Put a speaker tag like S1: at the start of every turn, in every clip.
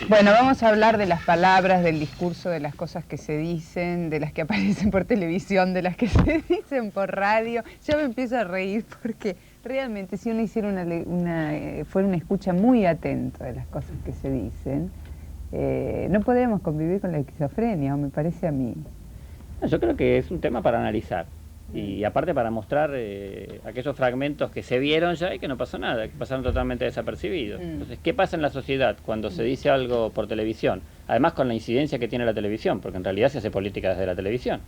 S1: Bueno, vamos a hablar de las palabras, del discurso, de las cosas que se dicen, de las que aparecen por televisión, de las que se dicen por radio. Yo me empiezo a reír porque realmente si uno hiciera fuera una escucha muy atento de las cosas que se dicen, no podríamos convivir con la esquizofrenia, o me parece a mí.
S2: Yo creo que es un tema para analizar y aparte para mostrar aquellos fragmentos que se vieron ya y que no pasó nada, que pasaron totalmente desapercibidos. Entonces, ¿qué pasa en la sociedad cuando se dice algo por televisión? Además con la incidencia que tiene la televisión, porque en realidad se hace política desde la televisión.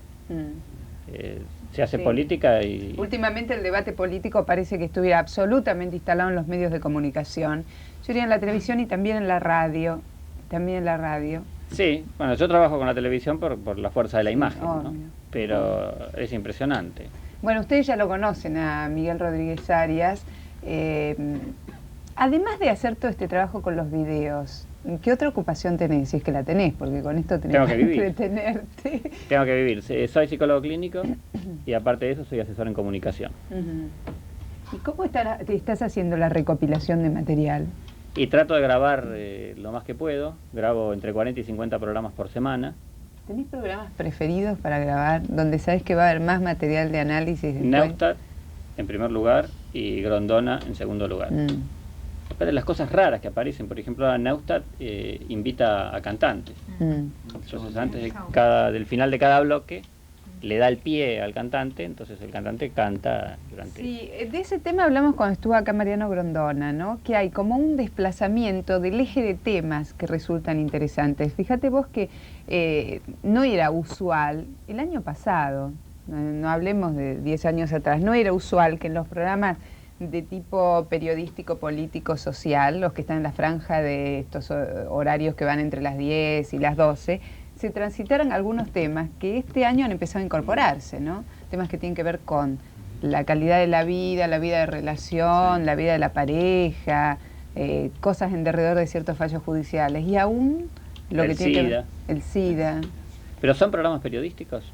S2: Se hace política y...
S1: Últimamente el debate político parece que estuviera absolutamente instalado en los medios de comunicación. Yo diría en la televisión y también en la radio. También en la radio.
S2: Sí, bueno, yo trabajo con la televisión por la fuerza de la imagen, ¿no? Pero es impresionante.
S1: Bueno, ustedes ya lo conocen a Miguel Rodríguez Arias. Además de hacer todo este trabajo con los videos, ¿qué otra ocupación tenés? Si es que la tenés, porque con esto tenés que entretenerte.
S2: Tengo que vivir. Soy psicólogo clínico y aparte de eso soy asesor en comunicación.
S1: ¿Y cómo estás haciendo la recopilación de material?
S2: Y trato de grabar lo más que puedo. Grabo entre 40 y 50 programas por semana.
S1: ¿Tenés programas preferidos para grabar donde sabes que va a haber más material de análisis?
S2: Neustadt en primer lugar y Grondona en segundo lugar. Pero las cosas raras que aparecen, por ejemplo, Neustadt invita a cantantes. Entonces antes del final de cada bloque le da el pie al cantante, entonces el cantante canta durante...
S1: Sí, de ese tema hablamos cuando estuvo acá Mariano Grondona, ¿no? Que hay como un desplazamiento del eje de temas que resultan interesantes. Fíjate vos que no era usual, el año pasado, no hablemos de 10 años atrás, no era usual que en los programas de tipo periodístico, político, social, los que están en la franja de estos horarios que van entre las 10 y las 12, se transitaran algunos temas que este año han empezado a incorporarse, ¿no? Temas que tienen que ver con la calidad de la vida de relación, la vida de la pareja, cosas en derredor de ciertos fallos judiciales. Y aún lo que tiene que ver... El SIDA.
S2: ¿Pero son programas periodísticos?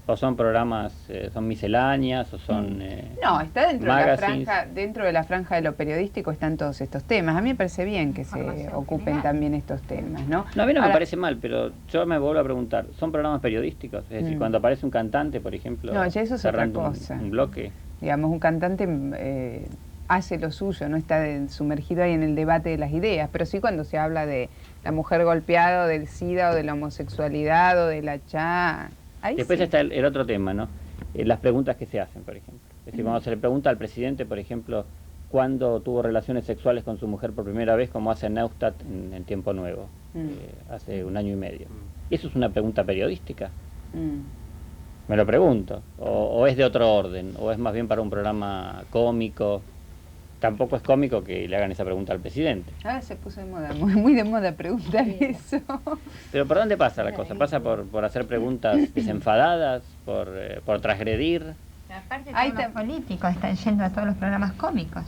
S2: ¿O son programas, son misceláneas, o son
S1: no, está dentro de la franja de lo periodístico están todos estos temas. A mí me parece bien que se ocupen también estos temas, ¿no?
S2: No, a mí no me parece mal, pero yo me vuelvo a preguntar, ¿son programas periodísticos? Es decir, cuando aparece un cantante, por ejemplo,
S1: no, ya eso es otra cosa.
S2: Un bloque.
S1: Digamos, un cantante hace lo suyo, no está sumergido ahí en el debate de las ideas, pero sí cuando se habla de la mujer golpeada, o del SIDA, o de la homosexualidad, o de la cha... Ahí
S2: después
S1: sí
S2: está el otro tema, ¿no? Las preguntas que se hacen, por ejemplo. Es decir, cuando se le pregunta al presidente, por ejemplo, cuándo tuvo relaciones sexuales con su mujer por primera vez, como hace Neustadt en Tiempo Nuevo, hace 1 año y medio. ¿Y eso es una pregunta periodística? Me lo pregunto. O es de otro orden, o es más bien para un programa cómico. Tampoco es cómico que le hagan esa pregunta al presidente.
S1: Ahora se puso de moda, muy de moda preguntar eso.
S2: Pero ¿por dónde pasa la cosa? ¿Pasa por hacer preguntas desenfadadas? ¿Por transgredir?
S3: Aparte todos los políticos están yendo a todos los programas cómicos.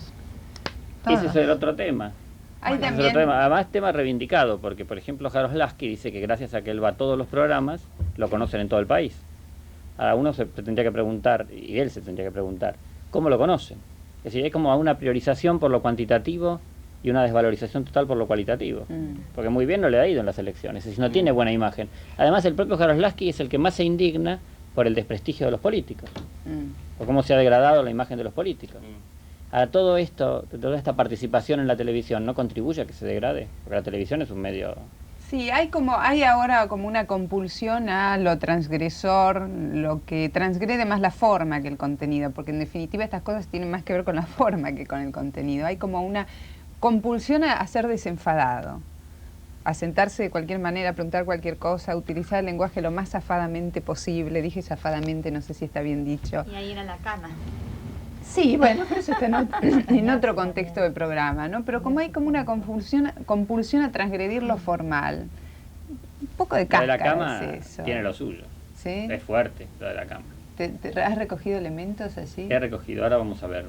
S2: Ese es el otro tema. Además, tema reivindicado, porque por ejemplo Jaroslavsky dice que gracias a que él va a todos los programas, lo conocen en todo el país. A uno se tendría que preguntar, y él se tendría que preguntar, ¿cómo lo conocen? Es decir, hay como una priorización por lo cuantitativo y una desvalorización total por lo cualitativo. Porque muy bien no le ha ido en las elecciones, es decir, no tiene buena imagen. Además, el propio Jaroslavsky es el que más se indigna por el desprestigio de los políticos, por cómo se ha degradado la imagen de los políticos. A todo esto, toda esta participación en la televisión, ¿no contribuye a que se degrade? Porque la televisión es un medio...
S1: Sí, hay ahora como una compulsión a lo transgresor, lo que transgrede más la forma que el contenido, porque en definitiva estas cosas tienen más que ver con la forma que con el contenido. Hay como una compulsión a ser desenfadado, a sentarse de cualquier manera, a preguntar cualquier cosa, a utilizar el lenguaje lo más zafadamente posible. Dije zafadamente, no sé si está bien dicho.
S3: Y a ir a la cama.
S1: Sí, bueno, pero eso está en otro contexto de programa, ¿no? Pero como hay como una compulsión a transgredir lo formal, un poco de cáscara.
S2: Lo de la cama
S1: es eso.
S2: tiene lo suyo.
S1: ¿Sí?
S2: Es fuerte lo de la cama.
S1: ¿Te has recogido elementos así?
S2: He recogido, ahora vamos a ver.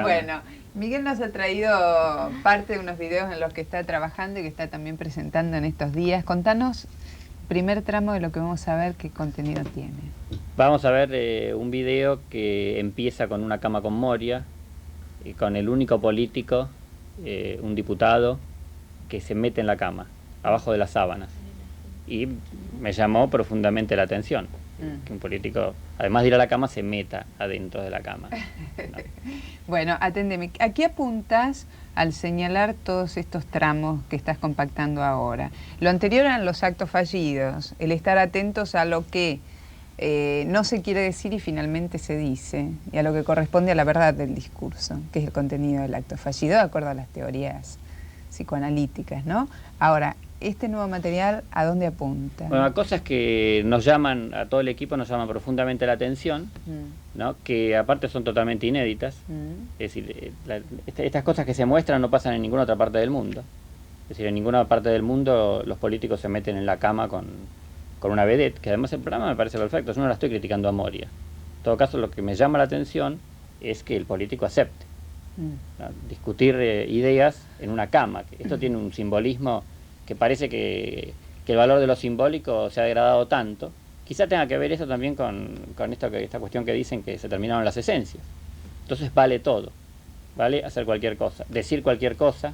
S1: Bueno, Miguel nos ha traído parte de unos videos en los que está trabajando y que está también presentando en estos días. Contanos, primer tramo de lo que vamos a ver, qué contenido tiene.
S2: Vamos a ver un video que empieza con una cama con Moria, con el único político, un diputado, que se mete en la cama, abajo de las sábanas. Y me llamó profundamente la atención que un político, además de ir a la cama, se meta adentro de la cama. ¿No?
S1: Bueno, aténdeme. ¿A qué apuntas al señalar todos estos tramos que estás compactando ahora? Lo anterior eran los actos fallidos, el estar atentos a lo que no se quiere decir y finalmente se dice, y a lo que corresponde a la verdad del discurso, que es el contenido del acto fallido, de acuerdo a las teorías psicoanalíticas, ¿no? Ahora, este nuevo material, ¿a dónde apunta?
S2: Bueno, cosas que nos llaman, a todo el equipo nos llaman profundamente la atención, ¿no? Que aparte son totalmente inéditas. Es decir, estas cosas que se muestran no pasan en ninguna otra parte del mundo. Es decir, en ninguna parte del mundo los políticos se meten en la cama con una vedette, que además el programa me parece perfecto, yo no la estoy criticando a Moria. En todo caso, lo que me llama la atención es que el político acepte, ¿no? Discutir ideas en una cama. Esto tiene un simbolismo que parece que el valor de lo simbólico se ha degradado tanto. Quizá tenga que ver eso también con esta cuestión que dicen que se terminaron las esencias. Entonces vale todo, vale hacer cualquier cosa, decir cualquier cosa,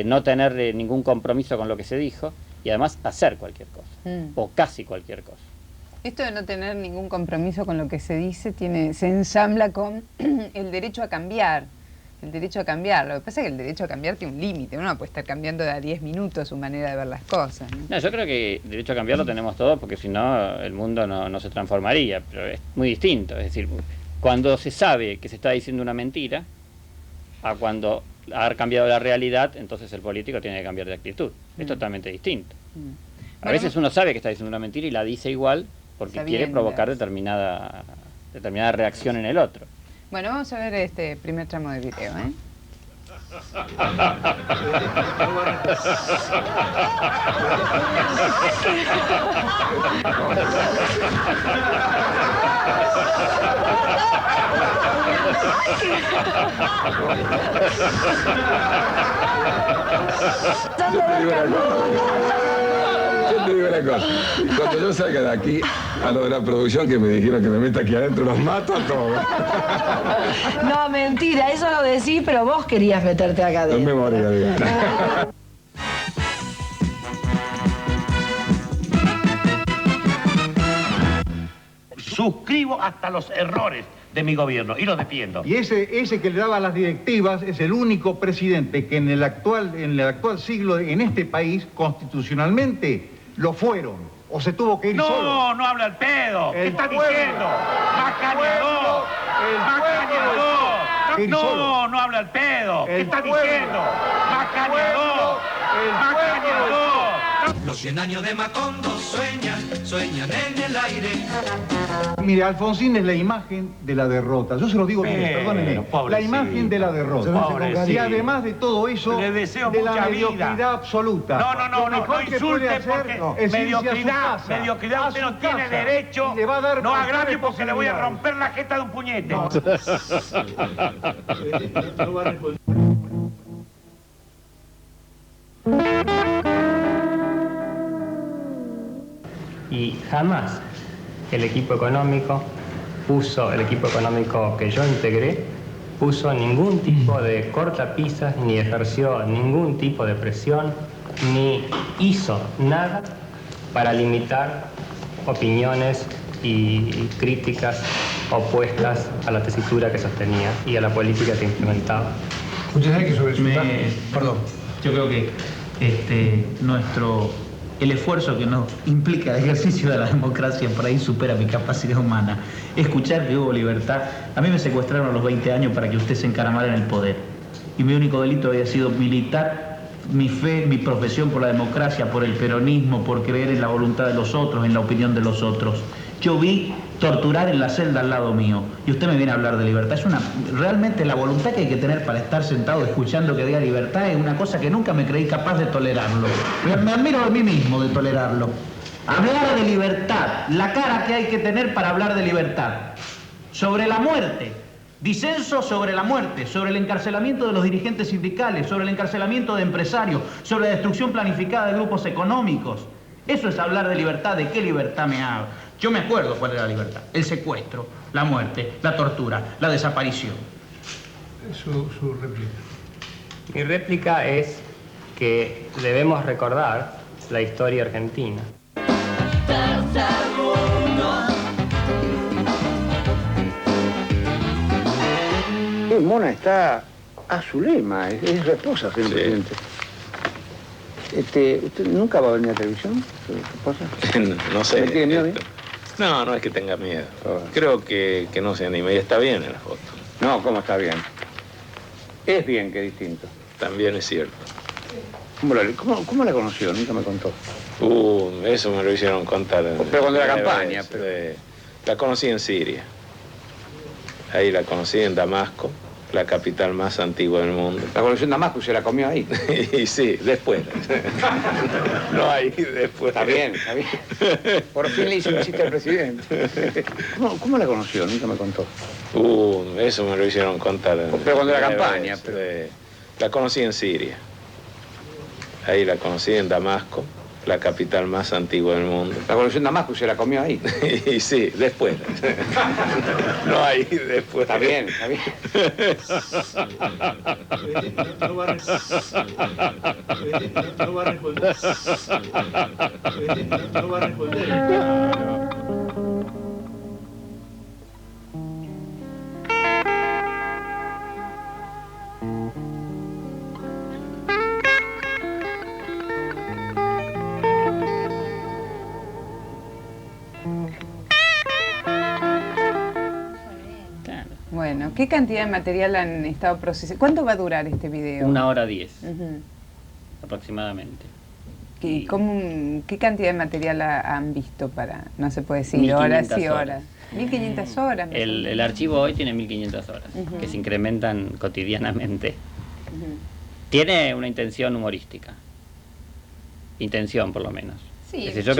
S2: no tener ningún compromiso con lo que se dijo y además hacer cualquier cosa, o casi cualquier cosa.
S1: Esto de no tener ningún compromiso con lo que se dice se ensambla con el derecho a cambiar. El derecho a cambiar. Lo que pasa es que el derecho a cambiar tiene un límite. Uno no puede estar cambiando de a 10 minutos su manera de ver las cosas, ¿no?
S2: No, yo creo que el derecho a cambiar lo tenemos todos, porque si no, el mundo no se transformaría. Pero es muy distinto. Es decir, cuando se sabe que se está diciendo una mentira, a cuando haber cambiado la realidad, entonces el político tiene que cambiar de actitud. Es totalmente distinto. A veces uno sabe que está diciendo una mentira y la dice igual porque quiere provocar determinada reacción en el otro.
S1: Bueno, vamos a ver este primer tramo de video, ¿eh?
S4: Yo te digo una cosa, cuando yo salga de aquí, a lo de la producción que me dijeron que me meta aquí adentro, los mato a todos.
S5: No, mentira, eso lo decís, pero vos querías meterte acá adentro.
S4: No me moría, digamos.
S6: Suscribo hasta los errores de mi gobierno y los defiendo.
S7: Y ese que le daba las directivas es el único presidente que en el actual siglo, en este país, constitucionalmente, lo fueron. O se tuvo que ir solo.
S6: No, no habla al pedo. ¿Qué está diciendo? ¡Macaneador! ¡Macaneador! No habla al pedo. ¿Qué está diciendo? ¡Macaneador! ¡Macaneador!
S8: Los 100 años de Macondo sueñan en el aire.
S7: Mire, Alfonsín es la imagen de la derrota. Yo se lo digo, mire, perdónenme. La imagen de la derrota. Y además de todo eso,
S6: le deseo
S7: de la
S6: mucha
S7: mediocridad
S6: vida
S7: absoluta.
S6: No insulte porque mediocridad usted no tiene derecho. No agrave porque le voy a romper la jeta de un puñete. No.
S9: Y jamás el equipo económico que yo integré, puso ningún tipo de cortapisas, ni ejerció ningún tipo de presión, ni hizo nada para limitar opiniones y críticas opuestas a la tesitura que sostenía y a la política que implementaba.
S10: ¿Usted sabe que sobre eso Perdón.
S11: Yo creo que el esfuerzo que nos implica el ejercicio de la democracia por ahí supera mi capacidad humana. Escuchar que hubo libertad. A mí me secuestraron a los 20 años para que usted se encaramara en el poder. Y mi único delito había sido militar mi fe, mi profesión por la democracia, por el peronismo, por creer en la voluntad de los otros, en la opinión de los otros. Yo vi torturar en la celda al lado mío. Y usted me viene a hablar de libertad. Realmente la voluntad que hay que tener para estar sentado escuchando que diga libertad es una cosa que nunca me creí capaz de tolerarlo. Me admiro de mí mismo de tolerarlo. Hablar de libertad, la cara que hay que tener para hablar de libertad. Sobre la muerte, disenso sobre la muerte, sobre el encarcelamiento de los dirigentes sindicales, sobre el encarcelamiento de empresarios, sobre la destrucción planificada de grupos económicos. Eso es hablar de libertad. ¿De qué libertad me habla? Yo me acuerdo cuál era la libertad. El secuestro, la muerte, la tortura, la desaparición.
S10: Su réplica.
S9: Mi réplica es que debemos recordar la historia argentina.
S12: Mona está a su lema, es su esposa, señor presidente. ¿Usted nunca va a venir a televisión, su esposa?
S13: No sé.
S12: ¿Le tiene miedo a mí?
S13: No, no es que tenga miedo. Creo que no se anima y está bien en la foto.
S12: No, ¿cómo está bien? Es bien que es distinto.
S13: También es cierto.
S12: ¿Cómo la conoció? Nunca me contó.
S13: Eso me lo hicieron contar.
S12: Pero cuando era campaña.
S13: La conocí en Siria. Ahí la conocí en Damasco, la capital más antigua del mundo.
S12: La conoció en Damasco y se la comió ahí.
S13: Y sí, después. No ahí, después.
S12: Está bien, está bien. Por fin le hice un chiste al presidente. ¿Cómo la conoció? Nunca me contó.
S13: Eso me lo hicieron contar.
S12: Pero cuando era campaña.
S13: La conocí en Siria. Ahí la conocí en Damasco, la capital más antigua del mundo.
S12: La conoció en Damasco y se la comió ahí.
S13: Y sí, después. No ahí, después.
S12: Está bien, está bien.
S8: No va a responder. No va a responder.
S1: Bueno, ¿qué cantidad de material han estado procesando? ¿Cuánto va a durar este video?
S2: 1h10, aproximadamente.
S1: ¿Qué cantidad de material han visto para, no se puede decir, horas y horas? 1500 horas.
S2: El archivo hoy tiene 1500 horas, que se incrementan cotidianamente. Tiene una intención humorística. Intención, por lo menos.
S1: Sí,
S2: es decir,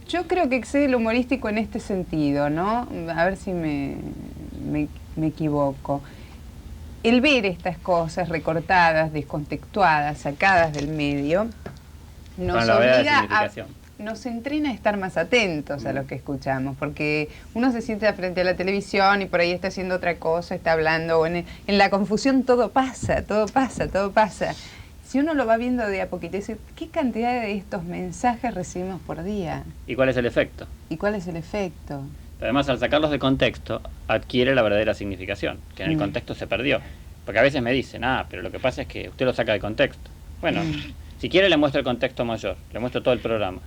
S1: yo creo que excede lo humorístico en este sentido, ¿no? A ver si me equivoco. El ver estas cosas recortadas, descontextuadas, sacadas del medio, nos obliga nos entrena a estar más atentos a lo que escuchamos, porque uno se siente frente a la televisión y por ahí está haciendo otra cosa, está hablando, o en la confusión todo pasa. Si uno lo va viendo de a poquito, dice, ¿qué cantidad de estos mensajes recibimos por día?
S2: ¿Y cuál es el efecto?
S1: Además,
S2: al sacarlos de contexto, adquiere la verdadera significación, que en el contexto se perdió. Porque a veces me dicen, pero lo que pasa es que usted lo saca de contexto. Bueno, si quiere le muestro el contexto mayor, le muestro todo el programa.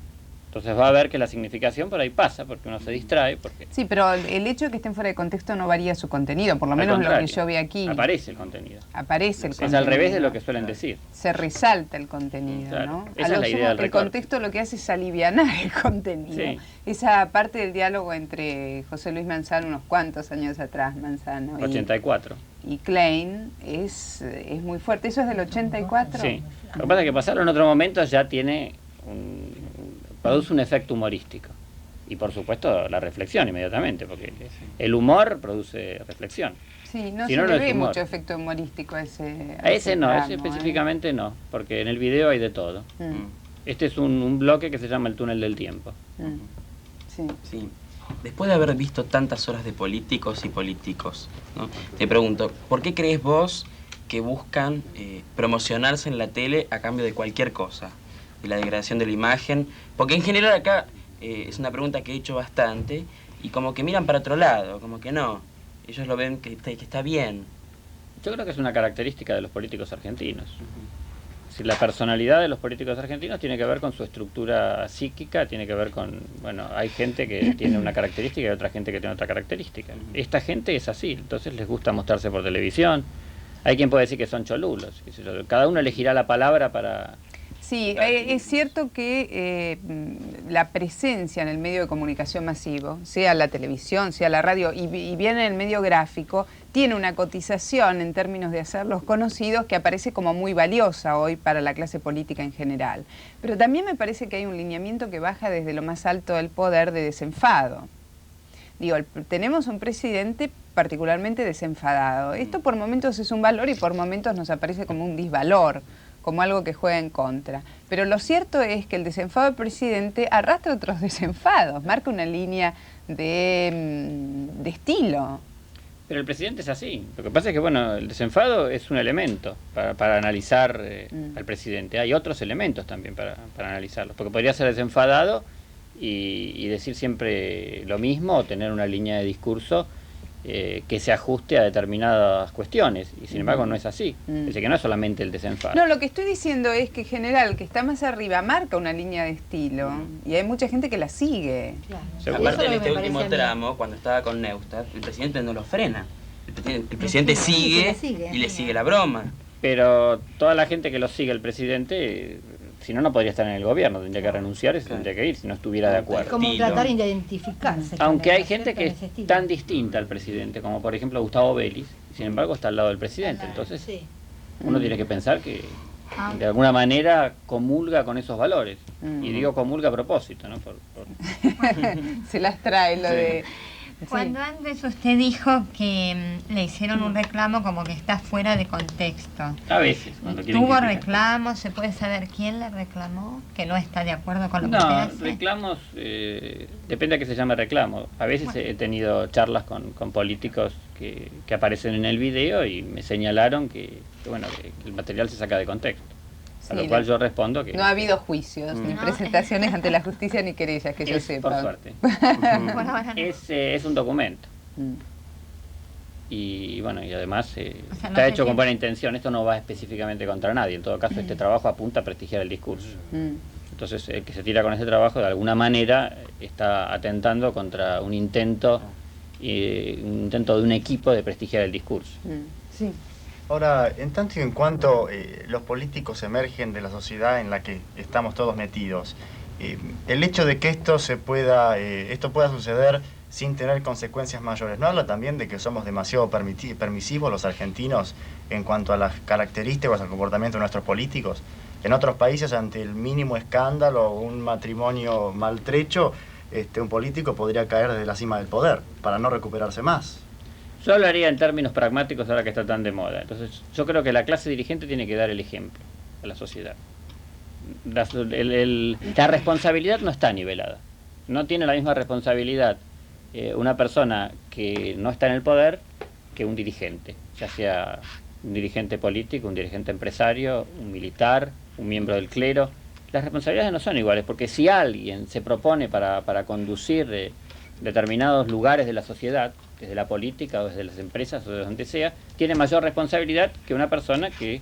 S2: Entonces va a ver que la significación por ahí pasa, porque uno se distrae.
S1: Sí, pero el hecho de que estén fuera de contexto no varía su contenido, por lo menos lo que yo vi aquí.
S2: Aparece el contenido.
S1: Es
S2: al revés de lo que suelen decir.
S1: Se resalta el contenido, claro, ¿no?
S2: Esa es la idea del recorte.
S1: El contexto lo que hace es alivianar el contenido.
S2: Sí.
S1: Esa parte del diálogo entre José Luis Manzano, unos cuantos años atrás, Manzano
S2: 84.
S1: Y Klein, es muy fuerte. ¿Eso es del 84?
S2: Sí. Lo que pasa es que pasarlo en otro momento ya produce un efecto humorístico. Y por supuesto la reflexión inmediatamente, porque el humor produce reflexión.
S1: Sí, no se le ve mucho efecto humorístico a ese
S2: específicamente no, porque en el video hay de todo. Este es un bloque que se llama el túnel del tiempo.
S14: Sí. Después de haber visto tantas horas de políticos y políticos, ¿no? Te pregunto, ¿por qué crees vos que buscan promocionarse en la tele a cambio de cualquier cosa? De la degradación de la imagen, porque en general acá es una pregunta que he hecho bastante y como que miran para otro lado, como que no, ellos lo ven que está bien.
S2: Yo creo que es una característica de los políticos argentinos. Si la personalidad de los políticos argentinos tiene que ver con su estructura psíquica, tiene que ver con, hay gente que tiene una característica y otra gente que tiene otra característica. Esta gente es así, entonces les gusta mostrarse por televisión. Hay quien puede decir que son cholulos, cada uno elegirá la palabra para...
S1: Sí, es cierto que la presencia en el medio de comunicación masivo, sea la televisión, sea la radio, y bien en el medio gráfico, tiene una cotización en términos de hacerlos conocidos que aparece como muy valiosa hoy para la clase política en general. Pero también me parece que hay un lineamiento que baja desde lo más alto del poder de desenfado. Digo, tenemos un presidente particularmente desenfadado. Esto por momentos es un valor y por momentos nos aparece como un disvalor, como algo que juega en contra. Pero lo cierto es que el desenfado del presidente arrastra otros desenfados, marca una línea de estilo.
S2: Pero el presidente es así. Lo que pasa es que, bueno, el desenfado es un elemento para analizar al presidente. Hay otros elementos también para analizarlo. Porque podría ser desenfadado y decir siempre lo mismo o tener una línea de discurso que se ajuste a determinadas cuestiones. Y sin embargo no es así. Es decir, que no es solamente el desenfado.
S1: No, lo que estoy diciendo es que en general el que está más arriba marca una línea de estilo y hay mucha gente que la sigue.
S14: Claro. Aparte en este último tramo, cuando estaba con Neustadt, el presidente no lo frena. El presidente sigue y le sigue la broma.
S2: Pero toda la gente que lo sigue el presidente, si no, no podría estar en el gobierno, tendría que renunciar y se tendría que ir si no estuviera de acuerdo.
S15: Es como tratar de identificarse.
S2: Aunque hay gente que es tan distinta al presidente, como por ejemplo Gustavo Vélez, sin embargo está al lado del presidente. Entonces uno tiene que pensar que de alguna manera comulga con esos valores. Y digo comulga a propósito, ¿no?
S1: Se las trae lo de...
S3: Cuando antes usted dijo que le hicieron un reclamo como que está fuera de contexto.
S2: A veces. Cuando
S3: ¿Tuvo reclamos? ¿Se puede saber quién le reclamó? ¿Que no está de acuerdo con lo que usted hace?
S2: No, reclamos, depende a qué se llame reclamo. A veces he tenido charlas con políticos que aparecen en el video y me señalaron que el material se saca de contexto. A lo cual yo respondo que...
S1: No ha habido juicios, ni presentaciones ante la justicia, ni querellas, que yo sepa.
S2: Por suerte. Es un documento. Y bueno, y además está hecho con buena intención. Esto no va específicamente contra nadie. En todo caso, este trabajo apunta a prestigiar el discurso. Entonces, el que se tira con ese trabajo, de alguna manera, está atentando contra un intento de un equipo de prestigiar el discurso.
S1: Sí.
S16: Ahora, en tanto y en cuanto los políticos emergen de la sociedad en la que estamos todos metidos, el hecho de que esto pueda suceder sin tener consecuencias mayores, ¿no habla también de que somos demasiado permisivos los argentinos en cuanto a las características al comportamiento de nuestros políticos? En otros países, ante el mínimo escándalo o un matrimonio maltrecho, un político podría caer desde la cima del poder para no recuperarse más.
S2: Yo hablaría en términos pragmáticos ahora que está tan de moda. Entonces, yo creo que la clase dirigente tiene que dar el ejemplo a la sociedad. La responsabilidad no está nivelada. No tiene la misma responsabilidad una persona que no está en el poder que un dirigente, ya sea un dirigente político, un dirigente empresario, un militar, un miembro del clero. Las responsabilidades no son iguales, porque si alguien se propone para conducir determinados lugares de la sociedad, desde la política o desde las empresas o de donde sea, tiene mayor responsabilidad que una persona que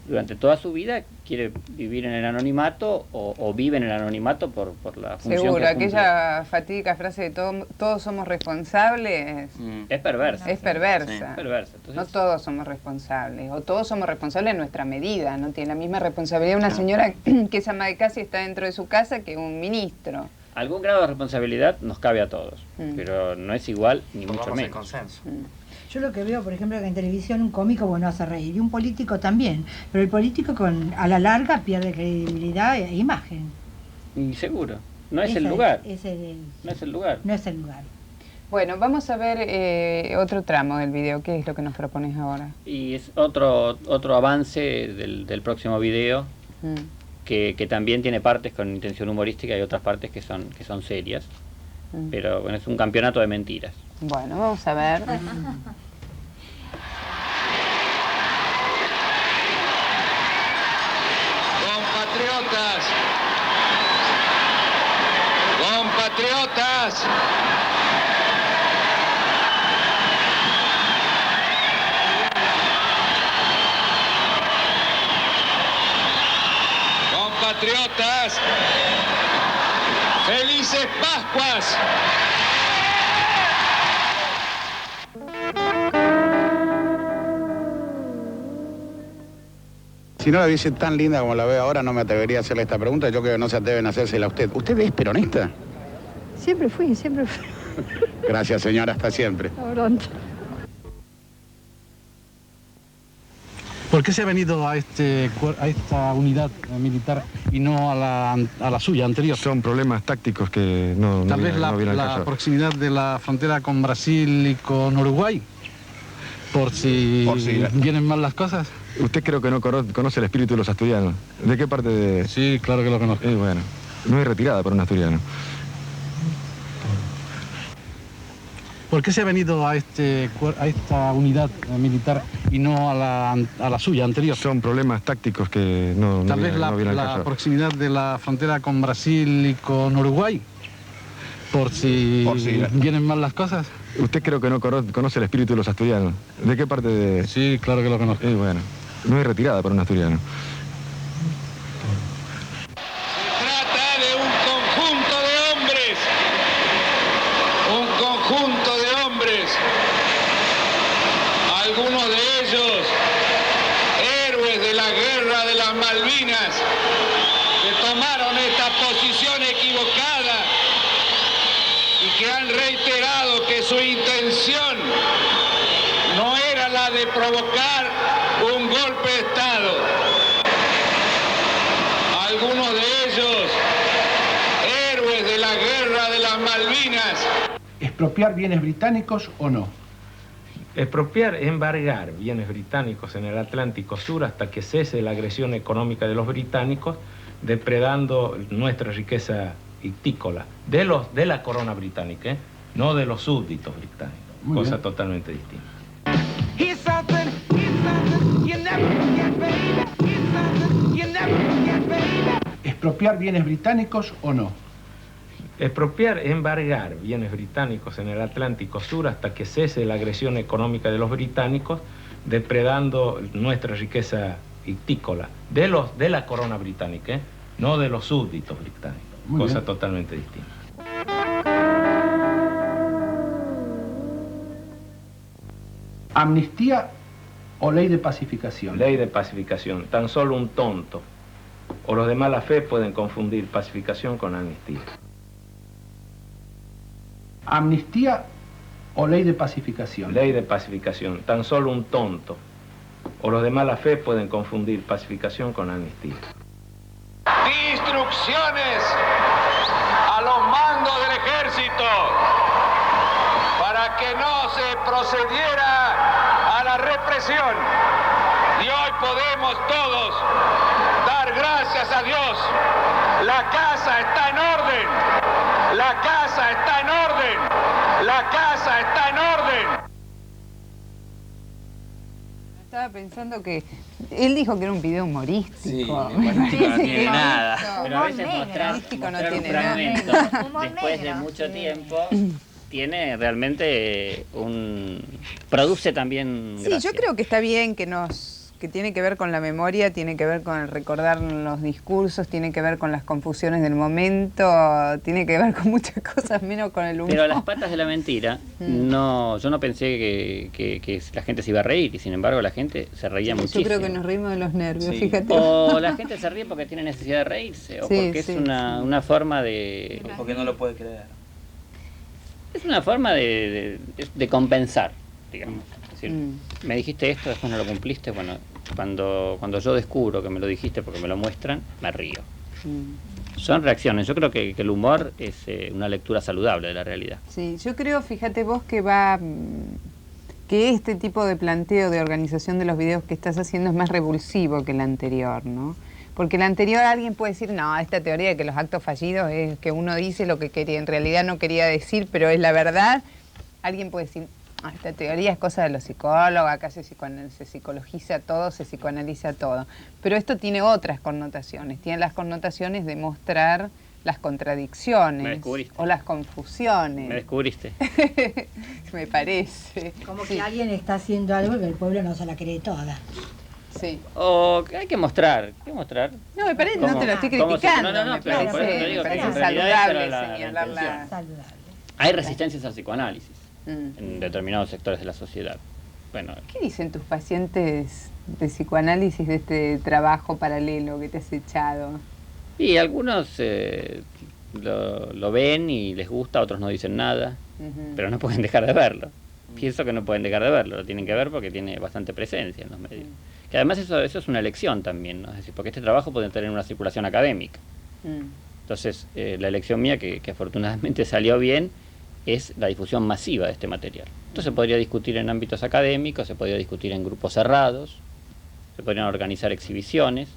S2: durante toda su vida quiere vivir en el anonimato o vive en el anonimato por la función
S1: Seguro,
S2: que cumple.
S1: aquella fatídica frase de todos somos responsables
S2: es perversa.
S1: Es perversa.
S2: Sí, es perversa. Entonces,
S1: no todos somos responsables, o todos somos responsables en nuestra medida. No tiene la misma responsabilidad una señora que es ama de casa y está dentro de su casa que un ministro.
S2: Algún grado de responsabilidad nos cabe a todos, pero no es igual ni mucho menos.
S16: Consenso.
S15: Yo lo que veo, por ejemplo, que en televisión un cómico, hace reír, y un político también, pero el político a la larga pierde credibilidad e imagen.
S2: Y seguro, no es el lugar.
S15: No es el lugar.
S1: Bueno, vamos a ver otro tramo del video. ¿Qué es lo que nos propones ahora?
S2: Y es otro avance del próximo video. Que también tiene partes con intención humorística y otras partes que son serias. Pero bueno, es un campeonato de mentiras.
S1: Bueno, vamos a ver.
S8: ¡Compatriotas! ¡Compatriotas! ¡Felices Pascuas!
S17: Si no la viese tan linda como la veo ahora, no me atrevería a hacerle esta pregunta. Yo creo que no se atreven a hacérsela a usted. ¿Usted es peronista?
S15: Siempre fui.
S17: Gracias, señora, hasta siempre.
S15: Pronto.
S10: ¿Por qué se ha venido a esta unidad militar y no a la suya anterior?
S18: Son problemas tácticos que no
S10: Tal vez
S18: vienen al
S10: la
S18: caso.
S10: proximidad de la frontera con Brasil y con Uruguay, por si vienen mal las cosas.
S18: Usted creo que no conoce el espíritu de los asturianos. ¿De qué parte de...?
S10: Sí, claro que lo conozco.
S18: Bueno, no hay retirada para un asturiano.
S10: ¿Por qué se ha venido a esta unidad militar y no a la suya anterior?
S18: Son problemas tácticos que no
S10: Tal vez
S18: vienen al
S10: la
S18: caso.
S10: proximidad de la frontera con Brasil y con Uruguay, por si vienen mal las cosas.
S18: Usted creo que no conoce el espíritu de los asturianos. ¿De qué parte de...?
S10: Sí, claro que lo conozco.
S18: Bueno, no hay retirada para un asturiano.
S13: Algunos de ellos, héroes de la guerra de las Malvinas, que tomaron esta posición equivocada y que han reiterado que su intención no era la de provocar un golpe de Estado. Algunos de ellos, héroes de la guerra de las Malvinas.
S19: ¿Expropiar bienes británicos o no?
S9: Expropiar, embargar bienes británicos en el Atlántico Sur hasta que cese la agresión económica de los británicos, depredando nuestra riqueza ictícola, de la corona británica, no de los súbditos británicos, cosa totalmente distinta.
S19: ¿Expropiar bienes británicos o no?
S9: Expropiar, embargar bienes británicos en el Atlántico Sur hasta que cese la agresión económica de los británicos, depredando nuestra riqueza ictícola, de la corona británica, no de los súbditos británicos, cosa totalmente distinta.
S19: ¿Amnistía o ley de pacificación?
S9: Ley de pacificación. Tan solo un tonto o los de mala fe pueden confundir pacificación con amnistía.
S19: ¿Amnistía o ley de pacificación?
S9: Ley de pacificación. Tan solo un tonto o los de mala fe pueden confundir pacificación con amnistía.
S13: Di instrucciones a los mandos del ejército para que no se procediera a la represión. Y hoy podemos todos dar gracias a Dios. La casa está en orden. La casa está en orden. La casa está en orden.
S1: Estaba pensando que él dijo que era un video humorístico.
S2: Sí, humorístico no tiene nada. Pero a veces mostrar un fragmento después de mucho tiempo tiene realmente produce también gracia.
S1: Sí, yo creo que está bien que tiene que ver con la memoria, tiene que ver con el recordar los discursos, tiene que ver con las confusiones del momento, tiene que ver con muchas cosas, menos con el humor.
S2: Pero las patas de la mentira, yo no pensé que la gente se iba a reír, y sin embargo la gente se reía muchísimo.
S1: Yo creo que nos reímos de los nervios, fíjate.
S2: O la gente se ríe porque tiene necesidad de reírse, o porque es una forma de...
S14: Porque no lo puede creer.
S2: Es una forma de compensar, digamos. Es decir, me dijiste esto, después no lo cumpliste, bueno, cuando yo descubro que me lo dijiste porque me lo muestran, me río. Son reacciones. Yo creo que el humor es una lectura saludable de la realidad.
S1: Sí, yo creo, fíjate vos, que este tipo de planteo de organización de los videos que estás haciendo es más revulsivo que el anterior, ¿no? Porque el anterior alguien puede decir, no, esta teoría de que los actos fallidos es que uno dice lo que quería, en realidad no quería decir, pero es la verdad. Alguien puede decir, esta teoría es cosa de los psicólogos, acá se psicologiza todo, se psicoanaliza todo. Pero esto tiene otras connotaciones, tiene las connotaciones de mostrar las contradicciones o las confusiones.
S2: Me descubriste.
S1: Me parece.
S15: Como que alguien está haciendo algo que el pueblo no se la cree toda.
S1: Sí.
S2: O que hay que mostrar,
S1: No, me parece, no te lo estoy criticando, me parece saludable señalarla.
S2: Hay resistencias al psicoanálisis en determinados sectores de la sociedad. Bueno,
S1: ¿qué dicen tus pacientes de psicoanálisis de este trabajo paralelo que te has echado?
S2: Y algunos lo ven y les gusta, otros no dicen nada, pero no pueden dejar de verlo. Pienso que no pueden dejar de verlo, lo tienen que ver porque tiene bastante presencia en los medios. Que además eso es una elección también, ¿no? Es decir, porque este trabajo puede tener una circulación académica. Entonces, la elección mía, que afortunadamente salió bien, es la difusión masiva de este material. Entonces se podría discutir en ámbitos académicos, se podría discutir en grupos cerrados, se podrían organizar exhibiciones,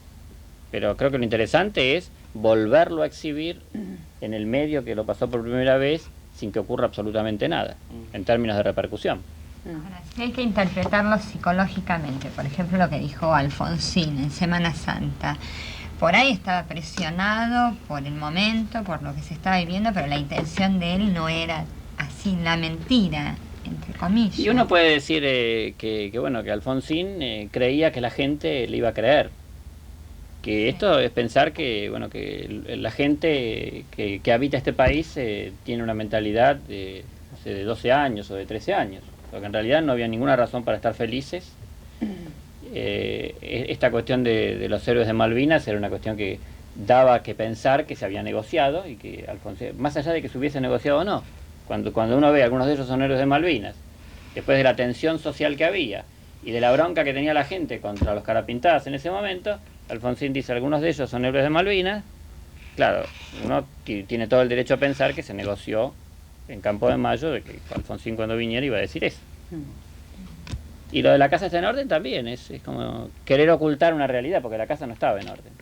S2: pero creo que lo interesante es volverlo a exhibir en el medio que lo pasó por primera vez sin que ocurra absolutamente nada, en términos de repercusión.
S3: Ahora, si hay que interpretarlo psicológicamente, por ejemplo lo que dijo Alfonsín en Semana Santa, por ahí estaba presionado por el momento, por lo que se estaba viviendo, pero la intención de él no era así, la mentira, entre comillas.
S2: Y uno puede decir que Alfonsín creía que la gente le iba a creer. Que esto es pensar que la gente que habita este país tiene una mentalidad de 12 años o de 13 años, porque en realidad no había ninguna razón para estar felices. Esta cuestión de los héroes de Malvinas era una cuestión que daba que pensar que se había negociado, y que Alfonsín, más allá de que se hubiese negociado o no, cuando uno ve, algunos de ellos son héroes de Malvinas, después de la tensión social que había y de la bronca que tenía la gente contra los carapintadas en ese momento, Alfonsín dice, algunos de ellos son héroes de Malvinas. Claro, uno tiene todo el derecho a pensar que se negoció en Campo de Mayo, de que Alfonsín cuando viniera iba a decir eso. Y lo de la casa está en orden también, es como querer ocultar una realidad, porque la casa no estaba en orden.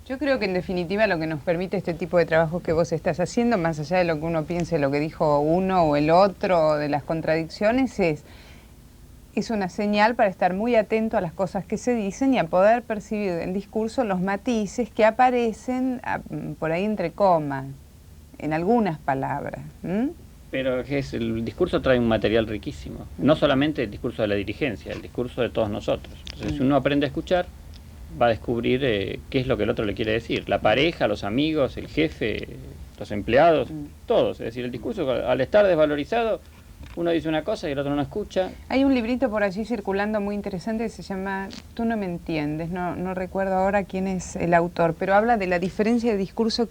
S1: Yo creo que en definitiva lo que nos permite este tipo de trabajos que vos estás haciendo, más allá de lo que uno piense, lo que dijo uno o el otro, de las contradicciones, es una señal para estar muy atento a las cosas que se dicen y a poder percibir en el discurso los matices que aparecen por ahí entre comas, en algunas palabras.
S2: Pero el discurso trae un material riquísimo, no solamente el discurso de la dirigencia, el discurso de todos nosotros. Entonces, si uno aprende a escuchar, va a descubrir qué es lo que el otro le quiere decir. La pareja, los amigos, el jefe, los empleados, todos. Es decir, el discurso, al estar desvalorizado, uno dice una cosa y el otro no escucha.
S1: Hay un librito por allí circulando muy interesante que se llama Tú no me entiendes, no recuerdo ahora quién es el autor, pero habla de la diferencia de discurso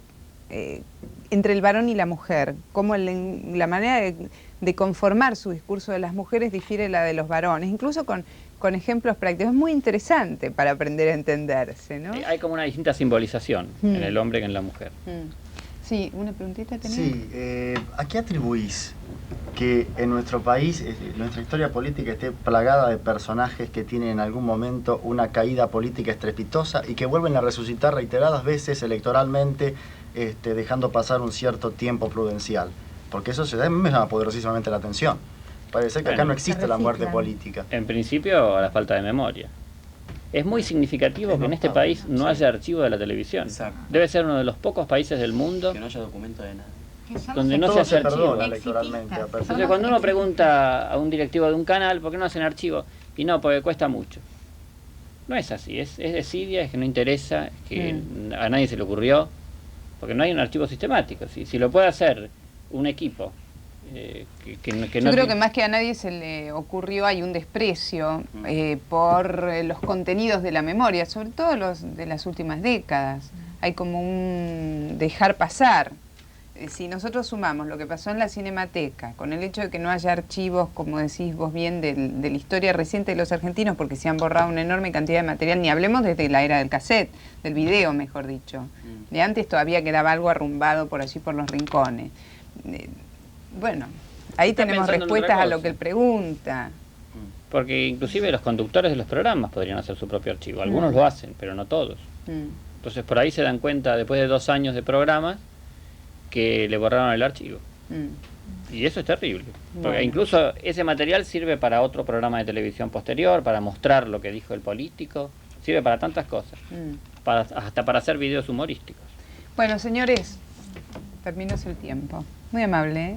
S1: entre el varón y la mujer, cómo la manera de conformar su discurso de las mujeres difiere de la de los varones, incluso con ejemplos prácticos. Es muy interesante para aprender a entenderse, ¿no?
S2: Hay como una distinta simbolización en el hombre que en la mujer.
S1: Sí, una preguntita tenés.
S16: Sí, ¿a qué atribuís que en nuestro país, nuestra historia política esté plagada de personajes que tienen en algún momento una caída política estrepitosa y que vuelven a resucitar reiteradas veces electoralmente, dejando pasar un cierto tiempo prudencial? Porque eso me llama poderosísimamente la atención. Parece que acá no existe la muerte política.
S2: En principio, a la falta de memoria. Es muy significativo que en este país no haya archivo de la televisión.
S14: Exacto.
S2: Debe ser uno de los pocos países del mundo
S14: que no haya documento de nada,
S2: donde no se hace archivo.
S16: Electoralmente.
S2: Entonces, cuando uno pregunta a un directivo de un canal ¿por qué no hacen archivo? Y no, porque cuesta mucho. No es así, es desidia, es que no interesa, es que a nadie se le ocurrió, porque no hay un archivo sistemático. Si lo puede hacer un equipo
S1: yo creo que más que a nadie se le ocurrió, hay un desprecio por los contenidos de la memoria, sobre todo los de las últimas décadas. Hay como un dejar pasar. Si nosotros sumamos lo que pasó en la Cinemateca, con el hecho de que no haya archivos, como decís vos bien, de la historia reciente de los argentinos, porque se han borrado una enorme cantidad de material, ni hablemos desde la era del cassette, del video, mejor dicho. De antes todavía quedaba algo arrumbado por allí por los rincones. Bueno, ahí tenemos respuestas a lo que él pregunta.
S2: Porque inclusive los conductores de los programas podrían hacer su propio archivo. Algunos lo hacen, pero no todos. Entonces por ahí se dan cuenta, después de 2 años de programas, que le borraron el archivo. Y eso es terrible. Porque incluso ese material sirve para otro programa de televisión posterior, para mostrar lo que dijo el político. Sirve para tantas cosas. Hasta para hacer videos humorísticos.
S1: Bueno, señores, terminó el tiempo. Muy amable, ¿eh?